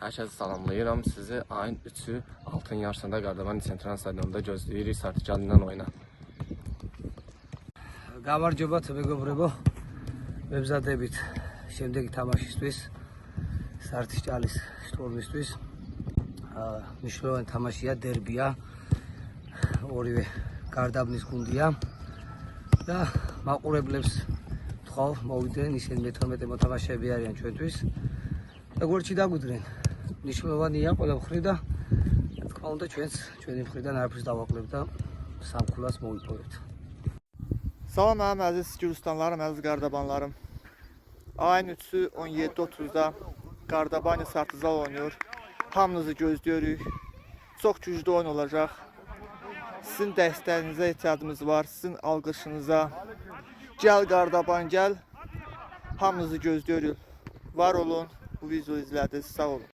Herkese salamlayıram sizi. Ayın 3'ü Altın Yarısında Qardabani Sentral Stadionunda gözləyirik. Sartıcanından oyna. გამარჯობა მეგობრებო, მებზადებით შემდეგი თამაშისთვის, სარტიჭალის შტორმისთვის. მნიშვნელოვანი თამაშია, დერბია. ორივე გარდაბნის გუნდია და მაყურებლებს თქვავ, მოვიდნენ, ისინი მე-12 მოთამაშეები არიან ჩვენთვის და გვერდში დაგვიდნენ. მნიშვნელოვანია ყველა მხრივ და თქმა უნდა ჩვენი მხრიდან არაფერს დავაკლებთ და სამქულას მოვიპოვებთ. Salam mənim əziz Gürcüstanlarım, əziz Qardabanlarım. Ayın 3-ü 17:30-da Qardabani Sartızal oynayır. Hamınızı gözləyirik. Çox güclü oyun olacaq. Sizin dəstəyinizə ehtiyacımız var, sizin alqışınıza. Gəl Qardaban, gəl. Hamınızı gözləyirik. Var olun, bu videoyu izlədiniz, sağ olun.